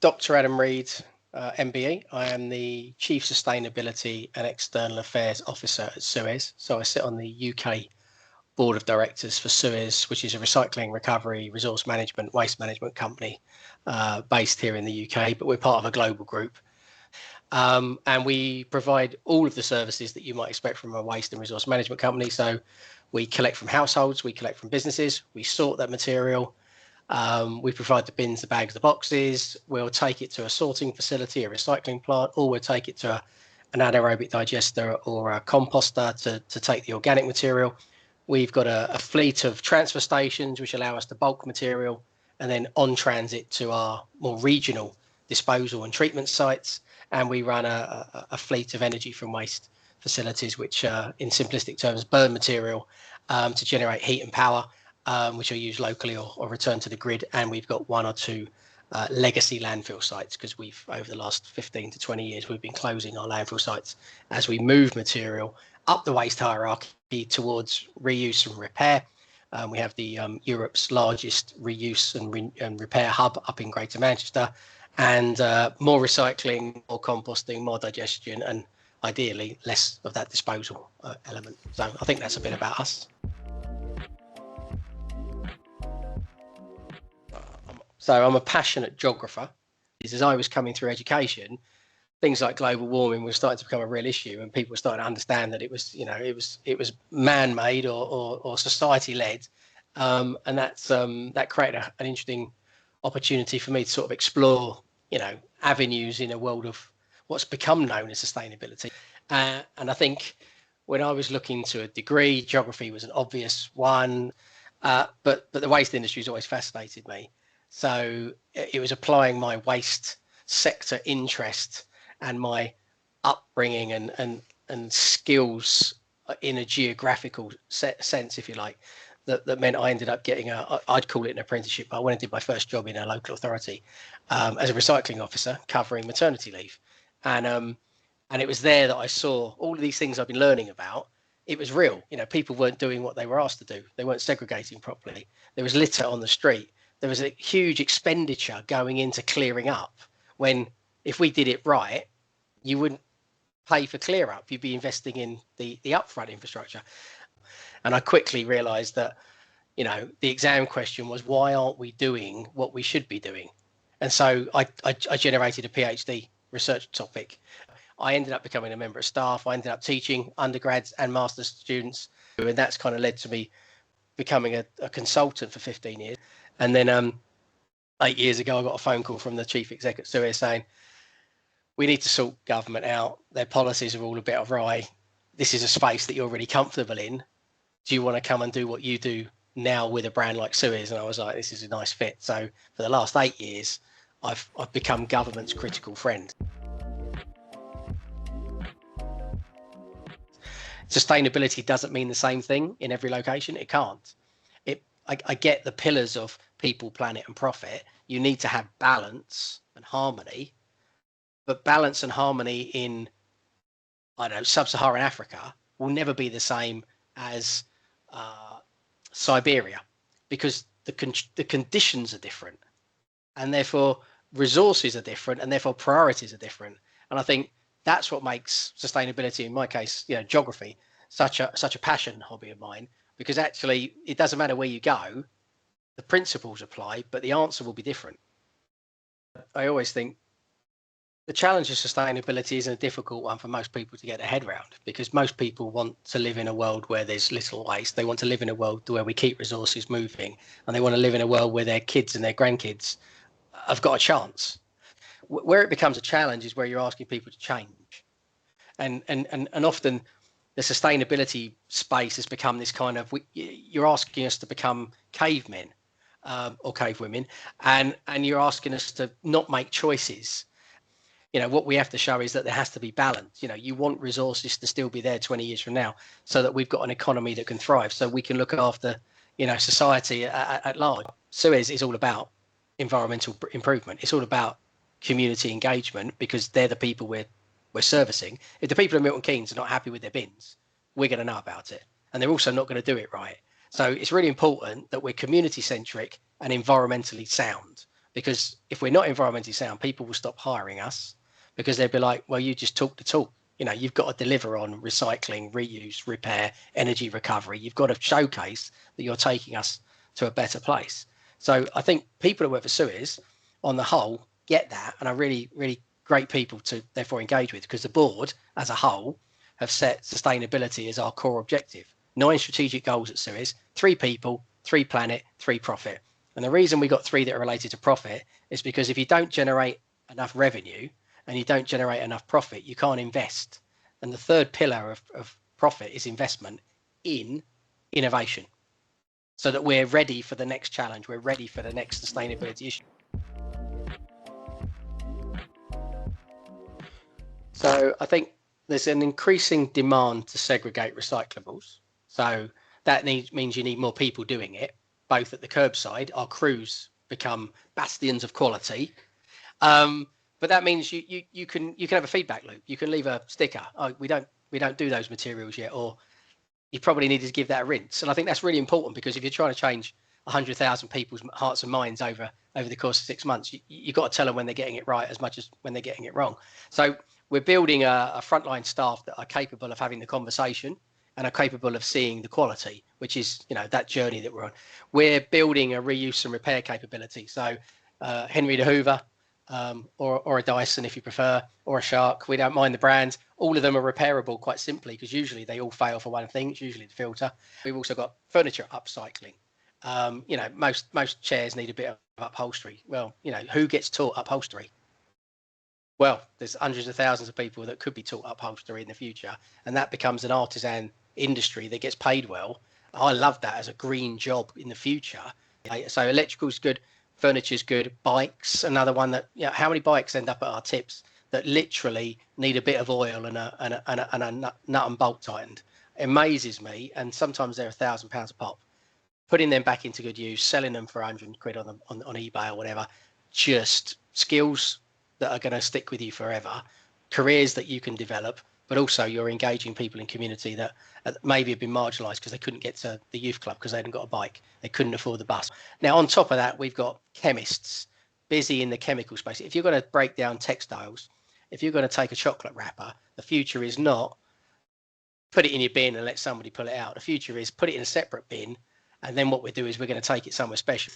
Dr. Adam Read MBE. I am the Chief Sustainability and External Affairs Officer at Suez. So I sit on the UK Board of Directors for Suez, which is a recycling, recovery, resource management, waste management company based here in the UK, but we're part of a global group. And we provide all of the services that you might expect from a waste and resource management company. So we collect from households, we collect from businesses, we sort that material. We provide the bins, the bags, the boxes. We'll take it to a sorting facility, a recycling plant, or we'll take it to an anaerobic digester or a composter to take the organic material. We've got a fleet of transfer stations which allow us to bulk material and then on transit to our more regional disposal and treatment sites. And we run a fleet of energy from waste facilities which in simplistic terms burn material to generate heat and power, which are used locally or returned to the grid. And we've got one or two legacy landfill sites because we've, over the last 15 to 20 years, we've been closing our landfill sites as we move material up the waste hierarchy towards reuse and repair. We have the Europe's largest reuse and repair hub up in Greater Manchester, and more recycling, more composting, more digestion, and ideally less of that disposal element. So I think that's a bit about us. So I'm a passionate geographer. As I was coming through education, things like global warming was starting to become a real issue, and people were starting to understand that it was, it was man-made or society-led, and that created an interesting opportunity for me to sort of explore, avenues in a world of what's become known as sustainability. And I think when I was looking to a degree, geography was an obvious one, but the waste industry has always fascinated me. So it was applying my waste sector interest and my upbringing and skills in a geographical sense, if you like, that meant I ended up getting I'd call it an apprenticeship, but I went and did my first job in a local authority as a recycling officer covering maternity leave. And it was there that I saw all of these things I've been learning about. It was real. People weren't doing what they were asked to do. They weren't segregating properly. There was litter on the street. There was a huge expenditure going into clearing up when, if we did it right, you wouldn't pay for clear up. You'd be investing in the upfront infrastructure. And I quickly realized that, the exam question was, why aren't we doing what we should be doing? And so I generated a PhD research topic. I ended up becoming a member of staff. I ended up teaching undergrads and master's students. And that's kind of led to me becoming a consultant for 15 years. And then 8 years ago, I got a phone call from the chief exec at Suez saying, we need to sort government out. Their policies are all a bit awry. This is a space that you're really comfortable in. Do you want to come and do what you do now with a brand like Suez? And I was like, this is a nice fit. So for the last 8 years, I've become government's critical friend. Sustainability doesn't mean the same thing in every location. It can't. I get the pillars of people, planet, and profit. You need to have balance and harmony, but balance and harmony in, sub-Saharan Africa will never be the same as Siberia, because the conditions are different, and therefore resources are different, and therefore priorities are different. And I think that's what makes sustainability, in my case, geography, such a passion hobby of mine. Because actually, it doesn't matter where you go, the principles apply, but the answer will be different. I always think the challenge of sustainability is a difficult one for most people to get their head around, because most people want to live in a world where there's little waste. They want to live in a world where we keep resources moving, and they want to live in a world where their kids and their grandkids have got a chance. Where it becomes a challenge is where you're asking people to change. And often the sustainability space has become this kind of, you're asking us to become cavemen or cavewomen, and you're asking us to not make choices. What we have to show is that there has to be balance. You want resources to still be there 20 years from now, so that we've got an economy that can thrive, so we can look after, society at large. Suez is all about environmental improvement. It's all about community engagement, because they're the people we're servicing. If the people of Milton Keynes are not happy with their bins, we're going to know about it, and they're also not going to do it right. So it's really important that we're community centric and environmentally sound, because if we're not environmentally sound, people will stop hiring us because they'll be like, well, you just talk the talk. You know, you've got to deliver on recycling, reuse, repair, energy recovery. You've got to showcase that you're taking us to a better place. So I think people who work for Suez, on the whole, get that and are really, really great people to therefore engage with, because the board as a whole have set sustainability as our core objective. 9 strategic goals at Suez: 3 people, 3 planet, 3 profit. And the reason we got 3 that are related to profit is because if you don't generate enough revenue and you don't generate enough profit, you can't invest. And the third pillar of profit is investment in innovation, so that we're ready for the next challenge. We're ready for the next sustainability issue. So I think there's an increasing demand to segregate recyclables. So that means you need more people doing it, both at the curbside. Our crews become bastions of quality. But that means you can have a feedback loop. You can leave a sticker. Oh, we don't do those materials yet, or you probably need to give that a rinse. And I think that's really important, because if you're trying to change 100,000 people's hearts and minds over the course of 6 months, you've got to tell them when they're getting it right as much as when they're getting it wrong. So we're building a frontline staff that are capable of having the conversation and are capable of seeing the quality, which is, you know, that journey that we're on. We're building a reuse and repair capability. So Henry the Hoover, or a Dyson if you prefer, or a Shark, we don't mind the brand. All of them are repairable quite simply, because usually they all fail for one thing. It's usually the filter. We've also got furniture upcycling. You know, most chairs need a bit of upholstery. Well, you know, who gets taught upholstery? Well, there's hundreds of thousands of people that could be taught upholstery in the future, and that becomes an artisan industry that gets paid well. I love that as a green job in the future. So electrical's good, furniture's good, bikes, another one that, you know, how many bikes end up at our tips that literally need a bit of oil and a nut and bolt tightened? It amazes me, and sometimes they're £1,000 a pop. Putting them back into good use, selling them for 100 quid on eBay or whatever, just skills that are going to stick with you forever, careers that you can develop, but also you're engaging people in community that maybe have been marginalised because they couldn't get to the youth club because they hadn't got a bike, they couldn't afford the bus. Now, on top of that, we've got chemists busy in the chemical space. If you're going to break down textiles, if you're going to take a chocolate wrapper, the future is not put it in your bin and let somebody pull it out. The future is put it in a separate bin, and then what we do is we're going to take it somewhere special.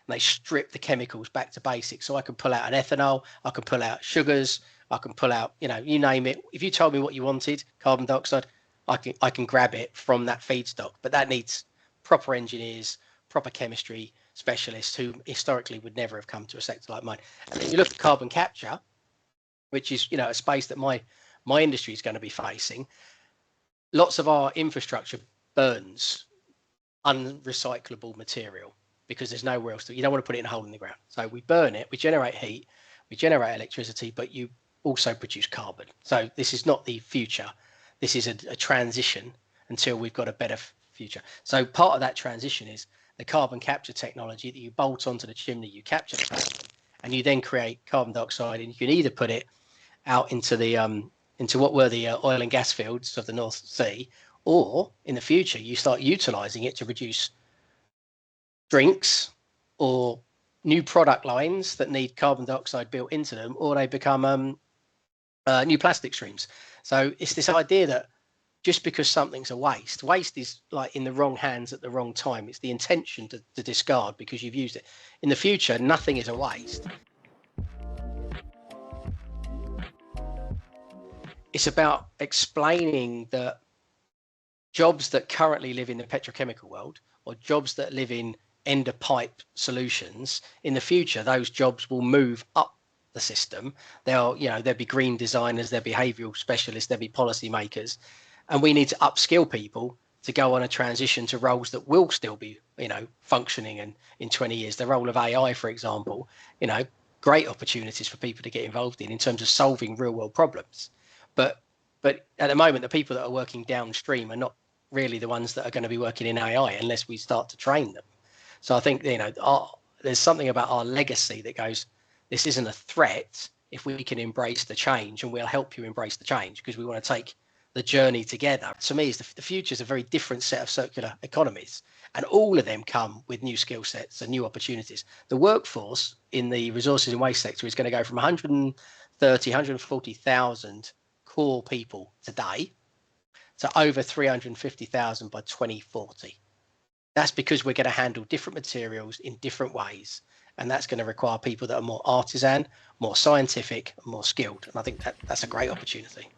And they strip the chemicals back to basics. So I can pull out an ethanol, I can pull out sugars, I can pull out, you know, you name it. If you told me what you wanted, carbon dioxide, I can grab it from that feedstock. But that needs proper engineers, proper chemistry specialists who historically would never have come to a sector like mine. And then you look at carbon capture, which is, you know, a space that my industry is going to be facing. Lots of our infrastructure burns unrecyclable material because there's nowhere else to. You don't want to put it in a hole in the ground. So we burn it, we generate heat, we generate electricity, but you also produce carbon. So this is not the future. This is a transition until we've got a better future. So part of that transition is the carbon capture technology that you bolt onto the chimney, you capture the carbon, and you then create carbon dioxide, and you can either put it out into the into what were the oil and gas fields of the North Sea, or in the future you start utilizing it to produce drinks or new product lines that need carbon dioxide built into them, or they become new plastic streams. So it's this idea that just because something's a waste is like in the wrong hands at the wrong time. It's the intention to discard because you've used it. In the future, nothing is a waste. It's about explaining that jobs that currently live in the petrochemical world, or jobs that live in end of pipe solutions, in the future, those jobs will move up the system. There'll be green designers, there'll be behavioural specialists, there'll be policy makers, and we need to upskill people to go on a transition to roles that will still be, functioning in 20 years. The role of AI, for example, great opportunities for people to get involved in terms of solving real world problems. But at the moment, the people that are working downstream are not really the ones that are going to be working in AI unless we start to train them. So I think, there's something about our legacy that goes, this isn't a threat if we can embrace the change, and we'll help you embrace the change because we want to take the journey together. To me, is the future is a very different set of circular economies, and all of them come with new skill sets and new opportunities. The workforce in the resources and waste sector is going to go from 130, 140,000 core people today to over 350,000 by 2040. That's because we're going to handle different materials in different ways. And that's going to require people that are more artisan, more scientific, and more skilled. And I think that's a great opportunity.